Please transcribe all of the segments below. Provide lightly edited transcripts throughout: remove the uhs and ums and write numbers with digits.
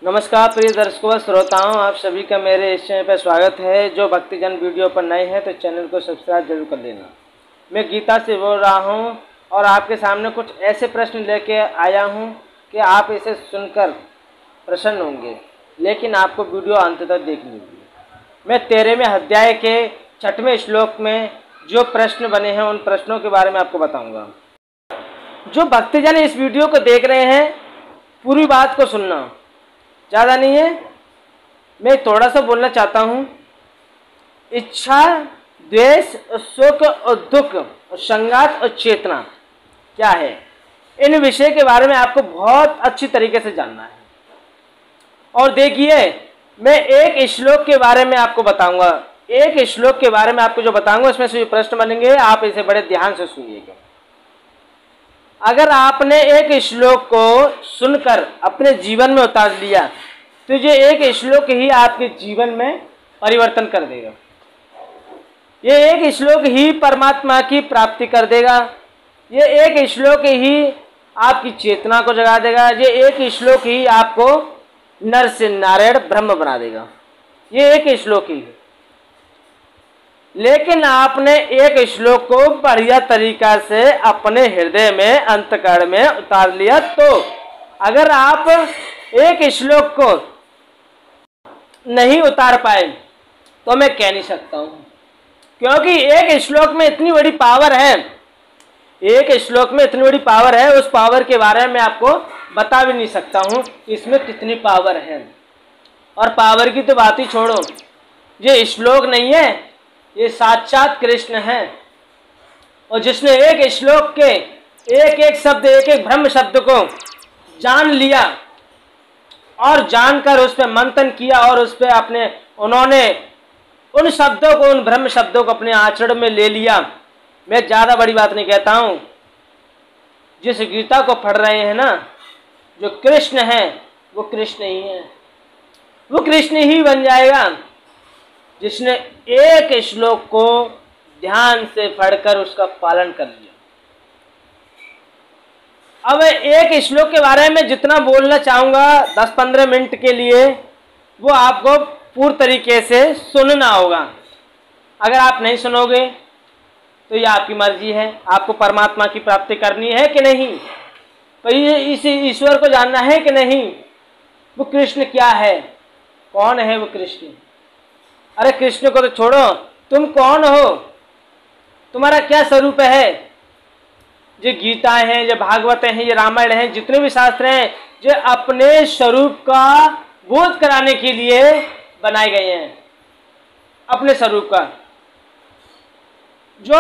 नमस्कार प्रिय दर्शकों व श्रोताओं, आप सभी का मेरे इस चैनल पर स्वागत है। जो भक्तिजन वीडियो पर नए हैं तो चैनल को सब्सक्राइब जरूर कर लेना। मैं गीता से बोल रहा हूं और आपके सामने कुछ ऐसे प्रश्न लेके आया हूं कि आप इसे सुनकर प्रसन्न होंगे, लेकिन आपको वीडियो अंत तक देखनी होगी। मैं 13वें अध्याय के 6वें श्लोक में जो प्रश्न बने हैं उन प्रश्नों के बारे में आपको बताऊँगा। जो भक्तिजन इस वीडियो को देख रहे हैं पूरी बात को सुनना, ज़्यादा नहीं है, मैं थोड़ा सा बोलना चाहता हूँ। इच्छा, द्वेष, सुख और दुख और संघात और चेतना क्या है, इन विषय के बारे में आपको बहुत अच्छी तरीके से जानना है। और देखिए, मैं एक श्लोक के बारे में आपको बताऊंगा। एक श्लोक के बारे में आपको जो बताऊंगा उसमें से प्रश्न बनेंगे, आप इसे बड़े ध्यान से सुनिएगा। अगर आपने एक श्लोक को सुनकर अपने जीवन में उतार लिया तो ये एक श्लोक ही आपके जीवन में परिवर्तन कर देगा। ये एक श्लोक ही परमात्मा की प्राप्ति कर देगा। ये एक श्लोक ही आपकी चेतना को जगा देगा। ये एक श्लोक ही आपको नर से नारायण ब्रह्म बना देगा। ये एक श्लोक ही है। लेकिन आपने एक श्लोक को बढ़िया तरीका से अपने हृदय में, अंतकरण में उतार लिया तो अगर आप एक श्लोक को नहीं उतार पाए तो मैं कह नहीं सकता हूं, क्योंकि एक श्लोक में इतनी बड़ी पावर है। एक श्लोक में इतनी बड़ी पावर है, उस पावर के बारे में आपको बता भी नहीं सकता हूं इसमें कितनी पावर है। और पावर की तो बात ही छोड़ो, ये श्लोक नहीं है, ये साक्षात कृष्ण है। और जिसने एक श्लोक के एक एक शब्द, एक एक ब्रह्म शब्द को जान लिया और जानकर उस पर मंथन किया और उस पर उन्होंने उन शब्दों को, उन ब्रह्म शब्दों को अपने आचरण में ले लिया। मैं ज़्यादा बड़ी बात नहीं कहता हूँ। जिस गीता को पढ़ रहे हैं ना, जो कृष्ण है वो कृष्ण ही है, वो कृष्ण ही बन जाएगा जिसने एक श्लोक को ध्यान से पढ़कर उसका पालन कर लिया। अब एक श्लोक के बारे में जितना बोलना चाहूँगा 10-15 मिनट के लिए, वो आपको पूर्ण तरीके से सुनना होगा। अगर आप नहीं सुनोगे तो ये आपकी मर्जी है, आपको परमात्मा की प्राप्ति करनी है कि नहीं, तो ये इस ईश्वर को जानना है कि नहीं, वो कृष्ण क्या है, कौन है वो कृष्ण। अरे कृष्ण को तो छोड़ो, तुम कौन हो, तुम्हारा क्या स्वरूप है। ये गीता है, ये भागवत है, ये रामायण है, जितने भी शास्त्र हैं, जो अपने स्वरूप का बोध कराने के लिए बनाए गए हैं। अपने स्वरूप का जो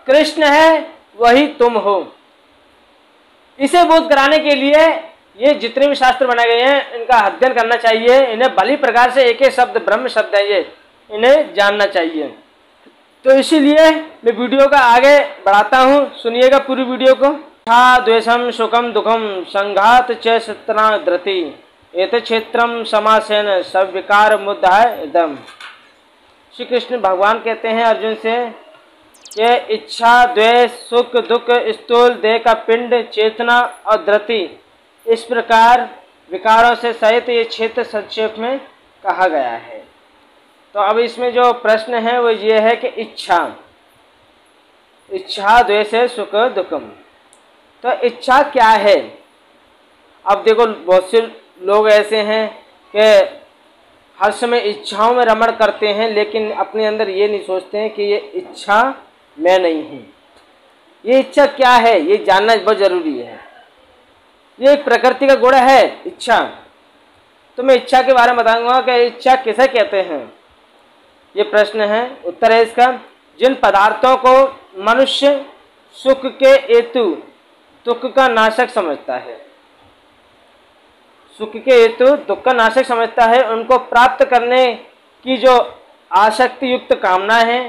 कृष्ण है वही तुम हो, इसे बोध कराने के लिए ये जितने भी शास्त्र बनाए गए हैं इनका अध्ययन करना चाहिए। इन्हें भली प्रकार से एक एक शब्द ब्रह्म शब्द है, ये इन्हें जानना चाहिए। तो इसीलिए मैं वीडियो का आगे बढ़ाता हूँ, सुनिएगा पूरी वीडियो को। इच्छा, द्वेषम, सुखम, दुखम, संघात च सतना धृति, एत क्षेत्रम समासेन सब विकार मुद्दा इदम। श्री कृष्ण भगवान कहते हैं अर्जुन से कि इच्छा, द्वेष, सुख, दुख, स्थूल देह का पिंड, चेतना और धृति, इस प्रकार विकारों से सहित ये क्षेत्र संक्षेप में कहा गया है। तो अब इसमें जो प्रश्न है वो ये है कि इच्छा, द्वेष, सुख, दुखम। तो इच्छा क्या है। अब देखो, बहुत से लोग ऐसे हैं कि हर समय इच्छाओं में रमण करते हैं, लेकिन अपने अंदर ये नहीं सोचते हैं कि ये इच्छा मैं नहीं हूँ। ये इच्छा क्या है ये जानना बहुत जरूरी है। ये एक प्रकृति का गुण है इच्छा। तो मैं इच्छा के बारे में बताऊंगा कि इच्छा किसे कहते हैं। ये प्रश्न है, उत्तर है इसका, जिन पदार्थों को मनुष्य सुख के हेतु दुख का नाशक समझता है, सुख के हेतु दुख का नाशक समझता है, उनको प्राप्त करने की जो आसक्ति युक्त कामना है,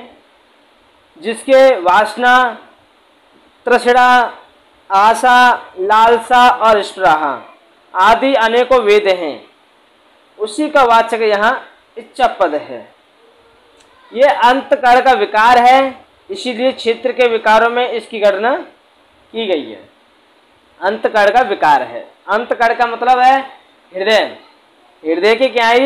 जिसके वासना, तृष्णा, आशा, लालसा और स्पृहा आदि अनेकों वेद हैं, उसी का वाचक यहाँ इच्छा पद है। ये अंतकरण का विकार है, इसीलिए क्षेत्र के विकारों में इसकी गणना की गई है। अंतकरण का विकार है। अंतकरण का मतलब है हृदय। हृदय के क्या है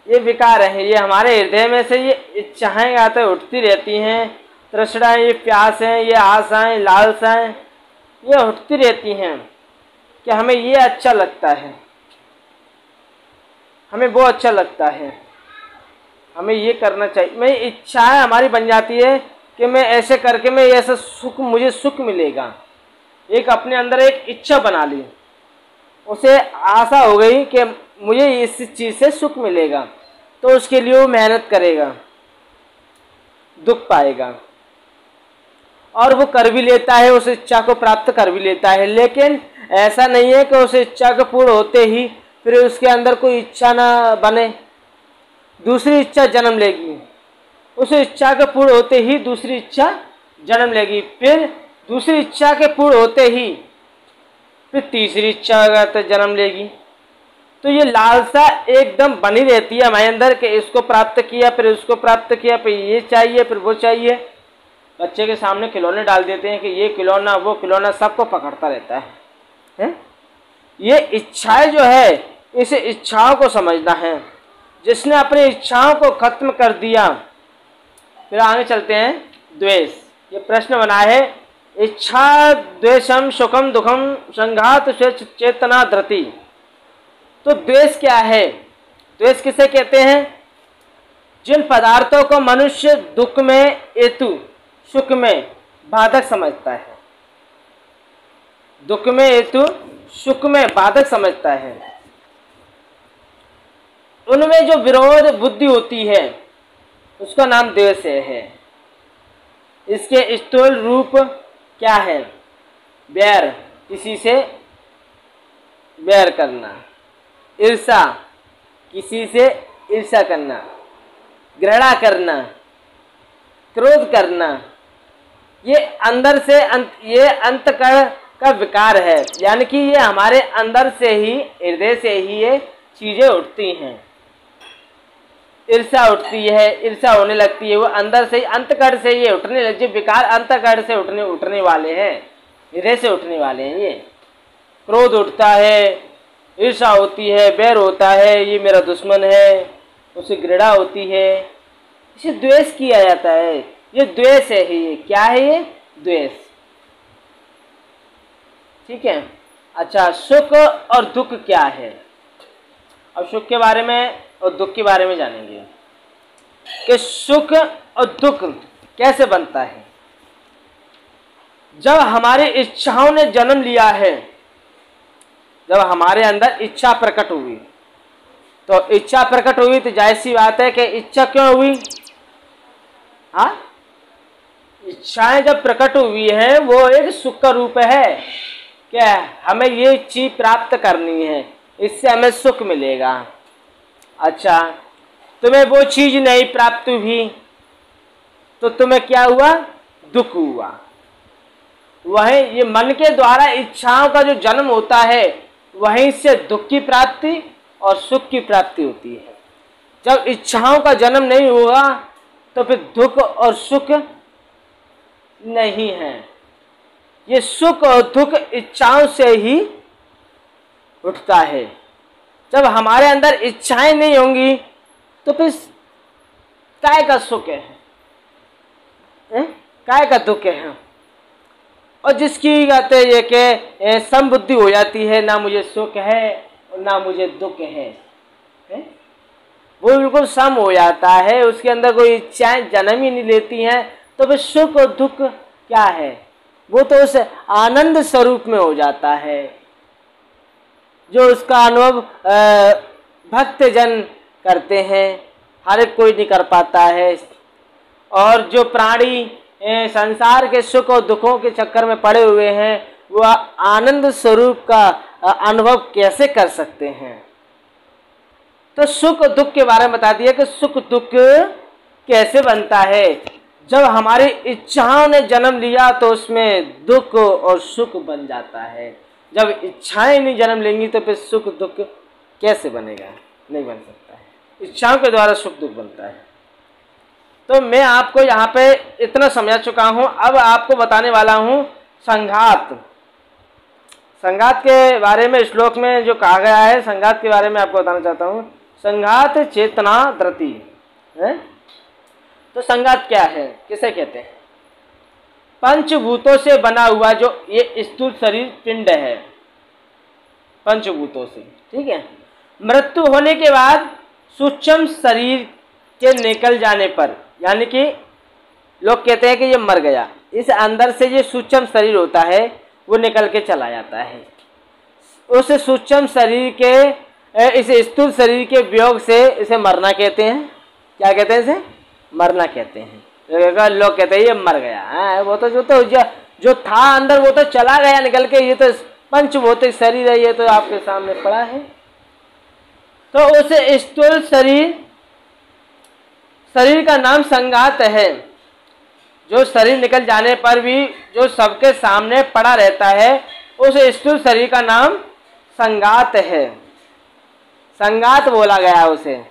ये विकार है। ये हमारे हृदय में से ये इच्छाएं आते उठती रहती हैं, तृष्णाएं, ये प्यास हैं, ये आशाएं, लालसाएं, ये उठती रहती हैं कि हमें ये अच्छा लगता है, हमें वो अच्छा लगता है, हमें ये करना चाहिए। मैं इच्छाएं हमारी बन जाती है कि मैं ऐसे करके मैं ऐसा सुख, मुझे सुख मिलेगा। एक अपने अंदर एक इच्छा बना ली, उसे आशा हो गई कि मुझे इस चीज़ से सुख मिलेगा, तो उसके लिए वो मेहनत करेगा, दुख पाएगा, और वो कर भी लेता है, उस इच्छा को प्राप्त कर भी लेता है। लेकिन ऐसा नहीं है कि उस इच्छा को पूर्ण होते ही फिर उसके अंदर कोई इच्छा ना बने, दूसरी इच्छा जन्म लेगी। उस इच्छा के पूर्ण होते ही दूसरी इच्छा जन्म लेगी, फिर दूसरी इच्छा के पूर्ण होते ही फिर तीसरी इच्छा जन्म लेगी। तो ये लालसा एकदम बनी रहती है हमारे अंदर कि इसको प्राप्त किया, फिर उसको प्राप्त किया, फिर ये चाहिए, फिर वो चाहिए। बच्चे के सामने खिलौने डाल देते हैं कि ये खिलौना, वो खिलौना, सबको पकड़ता रहता है? ये इच्छाएं जो है, इस इच्छाओं को समझना है। जिसने अपनी इच्छाओं को खत्म कर दिया, फिर आगे चलते हैं। द्वेष, ये प्रश्न बना है, इच्छा द्वेषम सुखम दुखम संघात चेतना धृति। तो द्वेष क्या है? द्वेष किसे कहते हैं? जिन पदार्थों को मनुष्य दुख में हेतु, सुख में बाधक समझता है, दुख में हेतु सुख में बाधक समझता है, उनमें जो विरोध बुद्धि होती है उसका नाम द्वेष है। इसके स्थूल रूप क्या है? बैर, किसी से बैर करना, ईर्षा, किसी से ईर्षा करना, घृणा करना, क्रोध करना, ये अंदर से ये अंतकरण का विकार है। यानी कि ये हमारे अंदर से ही, हृदय से ही ये चीजें उठती हैं। ईर्षा उठती है, ईर्षा होने लगती है, वो अंदर से ही, अंतकरण से ये उठने लगे। विकार अंतकरण से उठने वाले हैं, हृदय से उठने वाले हैं। ये क्रोध उठता है, ईर्षा होती है, बैर होता है, ये मेरा दुश्मन है, उसे घृणा होती है, इसे द्वेष किया जाता है। ये द्वेष है। ये क्या है? ये द्वेष। ठीक है। अच्छा, सुख और दुख क्या है? अब सुख के बारे में और दुख के बारे में जानेंगे कि सुख और दुख कैसे बनता है। जब हमारी इच्छाओं ने जन्म लिया है, जब हमारे अंदर इच्छा प्रकट हुई, तो इच्छा प्रकट हुई तो जाहिर सी बात है कि इच्छा क्यों हुई? हाँ, इच्छाएं जब प्रकट हुई है वो एक सुख का रूप है कि हमें ये चीज प्राप्त करनी है, इससे हमें सुख मिलेगा। अच्छा, तुम्हें वो चीज नहीं प्राप्त हुई तो तुम्हें क्या हुआ? दुख हुआ। वहीं ये मन के द्वारा इच्छाओं का जो जन्म होता है, वहीं से दुख की प्राप्ति और सुख की प्राप्ति होती है। जब इच्छाओं का जन्म नहीं होगा तो फिर दुख और सुख नहीं है। ये सुख और दुख इच्छाओं से ही उठता है। जब हमारे अंदर इच्छाएं नहीं होंगी तो फिर काय का सुख है, काय का दुख है। और जिसकी कहते हैं ये कि समबुद्धि हो जाती है, ना मुझे सुख है और ना मुझे दुख है, वो बिल्कुल सम हो जाता है, उसके अंदर कोई इच्छाएं जन्म ही नहीं लेती हैं, तो फिर सुख और दुख क्या है? वो तो उस आनंद स्वरूप में हो जाता है, जो उसका अनुभव भक्तजन करते हैं, हर एक कोई नहीं कर पाता है। और जो प्राणी संसार के सुख और दुखों के चक्कर में पड़े हुए हैं, वो आनंद स्वरूप का अनुभव कैसे कर सकते हैं? तो सुख और दुख के बारे में बता दिया कि सुख दुख कैसे बनता है। जब हमारी इच्छाओं ने जन्म लिया तो उसमें दुख और सुख बन जाता है। जब इच्छाएं नहीं जन्म लेंगी तो फिर सुख दुख कैसे बनेगा? नहीं बन सकता है। इच्छाओं के द्वारा सुख दुख बनता है। तो मैं आपको यहाँ पे इतना समझा चुका हूँ। अब आपको बताने वाला हूँ संघात। संघात के बारे में श्लोक में जो कहा गया है, संघात के बारे में आपको बताना चाहता हूँ। संघात चेतना धृति है। तो संघात क्या है, किसे कहते हैं? पंचभूतों से बना हुआ जो ये स्थूल शरीर पिंड है, पंचभूतों से, ठीक है। मृत्यु होने के बाद सूक्ष्म शरीर के निकल जाने पर, यानी कि लोग कहते हैं कि ये मर गया, इस अंदर से ये सूक्ष्म शरीर होता है वो निकल के चला जाता है। उस सूक्ष्म शरीर के, इस स्थूल शरीर के वियोग से इसे मरना कहते हैं। क्या कहते हैं? इसे मरना कहते हैं। लोग कहते हैं ये मर गया है, वो तो जो था अंदर वो तो चला गया निकल के, ये तो पंचभौतिक शरीर है, ये तो आपके सामने पड़ा है। तो उस स्थूल शरीर का नाम संघात है। जो शरीर निकल जाने पर भी जो सबके सामने पड़ा रहता है, उस स्थूल शरीर का नाम संघात है। संघात बोला गया उसे।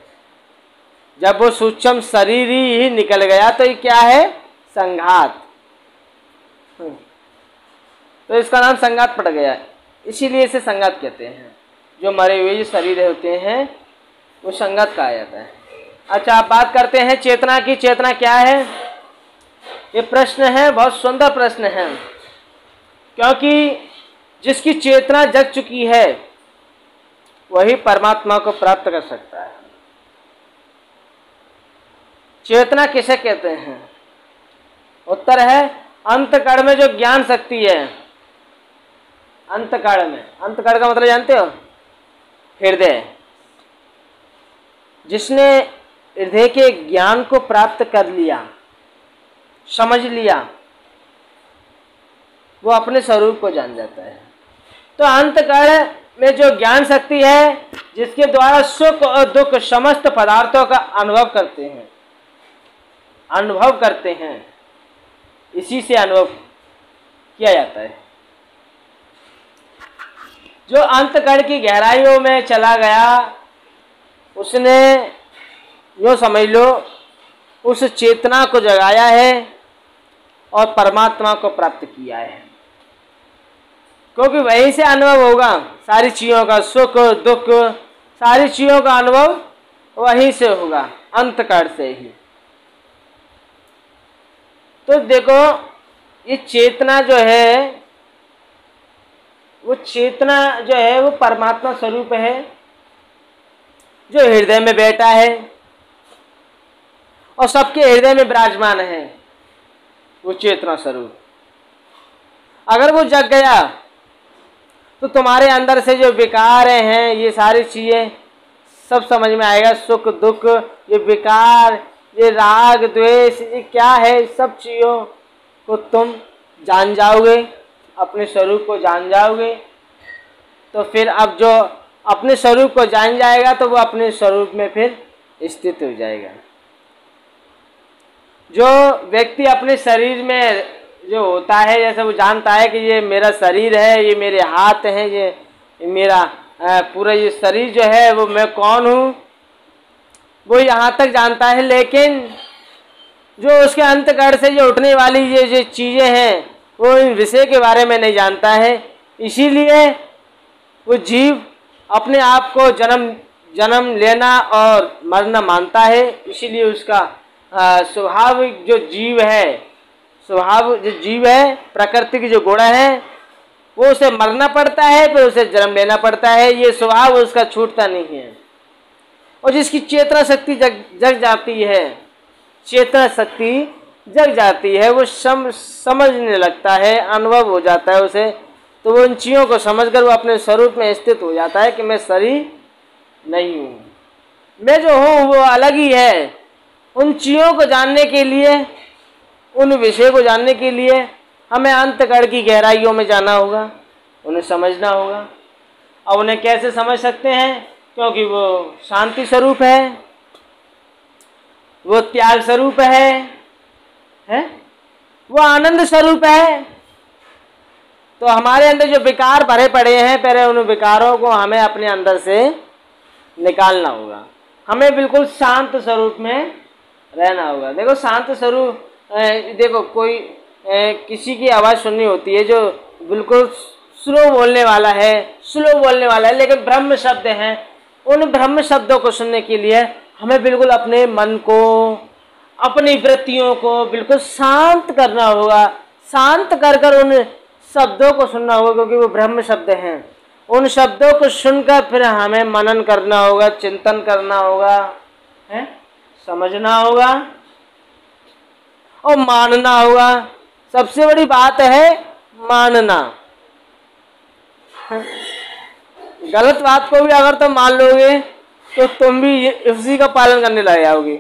जब वो सूक्ष्म शरीर ही निकल गया तो ये क्या है? संघात। तो इसका नाम संघात पड़ गया, इसीलिए इसे संघात कहते हैं। जो मरे हुए जो शरीर होते हैं वो संघात कहा जाता है। अच्छा, आप बात करते हैं चेतना की। चेतना क्या है? ये प्रश्न है, बहुत सुंदर प्रश्न है, क्योंकि जिसकी चेतना जग चुकी है वही परमात्मा को प्राप्त कर सकता है। चेतना किसे कहते हैं? उत्तर है अंतकण में जो ज्ञान शक्ति है। अंतकण में, अंतकण का मतलब जानते हो? हृदय। जिसने हृदय के ज्ञान को प्राप्त कर लिया, समझ लिया, वो अपने स्वरूप को जान जाता है। तो अंतकण में जो ज्ञान शक्ति है, जिसके द्वारा सुख और दुख समस्त पदार्थों का अनुभव करते हैं, इसी से अनुभव किया जाता है। जो अंतकण की गहराइयों में चला गया, उसने यूँ समझ लो उस चेतना को जगाया है और परमात्मा को प्राप्त किया है, क्योंकि वहीं से अनुभव होगा सारी चीज़ों का, सुख दुख सारी चीज़ों का अनुभव वहीं से होगा, अंतकण से ही। तो देखो, ये चेतना जो है, वो चेतना जो है वो परमात्मा स्वरूप है, जो हृदय में बैठा है और सबके हृदय में विराजमान है। वो चेतना स्वरूप अगर वो जग गया तो तुम्हारे अंदर से जो विकार हैं, ये सारी चीजें सब समझ में आएगा। सुख दुख, ये विकार, ये राग द्वेष, ये क्या है, सब चीज़ों को तुम जान जाओगे, अपने स्वरूप को जान जाओगे। तो फिर अब जो अपने स्वरूप को जान जाएगा तो वो अपने स्वरूप में फिर स्थित हो जाएगा। जो व्यक्ति अपने शरीर में जो होता है, जैसे वो जानता है कि ये मेरा शरीर है, ये मेरे हाथ हैं, ये मेरा पूरा ये शरीर जो है वो मैं कौन हूँ, वो यहाँ तक जानता है। लेकिन जो उसके अंतकण से जो उठने वाली ये चीज़ें हैं, वो इन विषय के बारे में नहीं जानता है। इसीलिए वो जीव अपने आप को जन्म लेना और मरना मानता है। इसीलिए उसका स्वाभाविक जो जीव है, प्रकृति की जो गुण है, वो उसे मरना पड़ता है, फिर उसे जन्म लेना पड़ता है। ये स्वभाव उसका छूटता नहीं है। और जिसकी चेतना शक्ति जग जाती है, चेतना शक्ति जग जाती है, वो समझने लगता है, अनुभव हो जाता है उसे। तो वो उन चीज़ों को समझकर वो अपने स्वरूप में स्थित हो जाता है कि मैं शरीर नहीं हूँ, मैं जो हूँ वो अलग ही है। उन चीज़ों को जानने के लिए, उन विषय को जानने के लिए हमें अंतकण की गहराइयों में जाना होगा, उन्हें समझना होगा। अब उन्हें कैसे समझ सकते हैं? क्योंकि वो शांति स्वरूप है, वो त्याग स्वरूप है, वो आनंद स्वरूप है। तो हमारे अंदर जो विकार भरे पड़े हैं, पहले उन विकारों को हमें अपने अंदर से निकालना होगा। हमें बिल्कुल शांत स्वरूप में रहना होगा। देखो, शांत स्वरूप, देखो कोई किसी की आवाज़ सुननी होती है जो बिल्कुल स्लो बोलने वाला है, लेकिन ब्रह्म शब्द हैं। उन ब्रह्म शब्दों को सुनने के लिए हमें बिल्कुल अपने मन को, अपनी वृत्तियों को बिल्कुल शांत करना होगा। शांत कर उन शब्दों को सुनना होगा, क्योंकि वो ब्रह्म शब्द हैं। उन शब्दों को सुनकर फिर हमें मनन करना होगा, चिंतन करना होगा, है, समझना होगा और मानना होगा। सबसे बड़ी बात है मानना। गलत बात को भी अगर तुम मान लोगे तो तुम भी उसी का पालन करने लग जाओगे।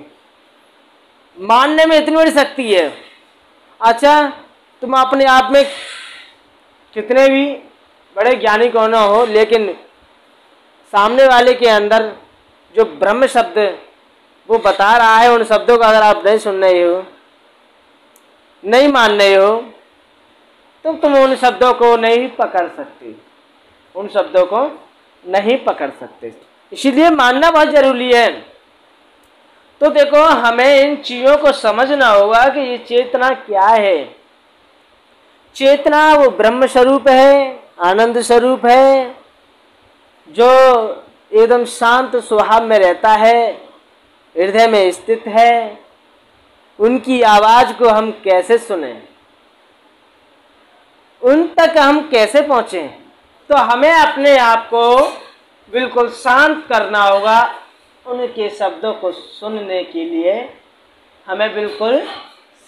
मानने में इतनी बड़ी शक्ति है। अच्छा, तुम अपने आप में कितने भी बड़े ज्ञानी क्यों ना हो, लेकिन सामने वाले के अंदर जो ब्रह्म शब्द वो बता रहा है, उन शब्दों को अगर आप नहीं सुन रहे हो, नहीं मान रहे हो, तो तुम उन शब्दों को नहीं पकड़ सकते, उन शब्दों को नहीं पकड़ सकते। इसीलिए मानना बहुत जरूरी है। तो देखो, हमें इन चीज़ों को समझना होगा कि ये चेतना क्या है। चेतना वो ब्रह्म स्वरूप है, आनंद स्वरूप है, जो एकदम शांत स्वभाव में रहता है, हृदय में स्थित है। उनकी आवाज़ को हम कैसे सुने, उन तक हम कैसे पहुँचें? तो हमें अपने आप को बिल्कुल शांत करना होगा। उनके शब्दों को सुनने के लिए हमें बिल्कुल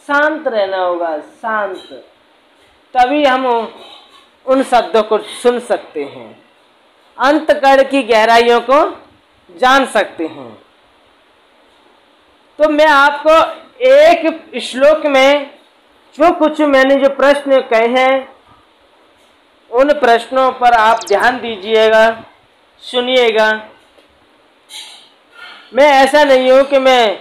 शांत रहना होगा, शांत। तभी हम उन शब्दों को सुन सकते हैं, अंतकण की गहराइयों को जान सकते हैं। तो मैं आपको एक श्लोक में जो कुछ मैंने जो प्रश्न कहे हैं, उन प्रश्नों पर आप ध्यान दीजिएगा, सुनिएगा। मैं ऐसा नहीं हूं कि मैं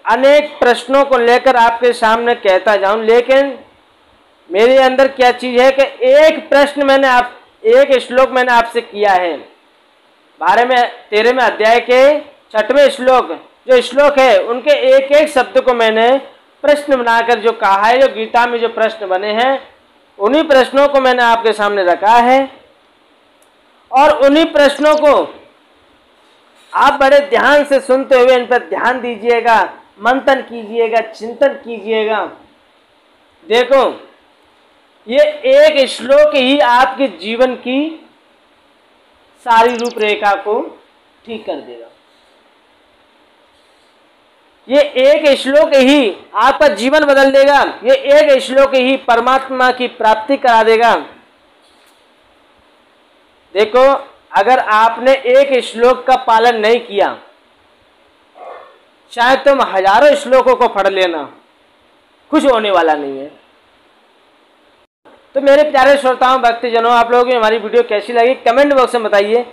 अनेक प्रश्नों को लेकर आपके सामने कहता जाऊं, लेकिन मेरे अंदर क्या चीज़ है कि एक श्लोक मैंने आपसे किया है। 13वें अध्याय के 6वें श्लोक, जो श्लोक है, उनके एक एक शब्द को मैंने प्रश्न बनाकर जो कहा है, जो गीता में जो प्रश्न बने हैं, उन्हीं प्रश्नों को मैंने आपके सामने रखा है। और उन्हीं प्रश्नों को आप बड़े ध्यान से सुनते हुए इन पर ध्यान दीजिएगा, मंथन कीजिएगा, चिंतन कीजिएगा। देखो, ये एक श्लोक ही आपके जीवन की सारी रूपरेखा को ठीक कर देगा। ये एक श्लोक ही आपका जीवन बदल देगा। ये एक श्लोक ही परमात्मा की प्राप्ति करा देगा। देखो, अगर आपने एक श्लोक का पालन नहीं किया, शायद तुम हजारों श्लोकों को पढ़ लेना, कुछ होने वाला नहीं है। तो मेरे प्यारे श्रोताओं, भक्तजनों, आप लोगों की हमारी वीडियो कैसी लगी कमेंट बॉक्स में बताइए।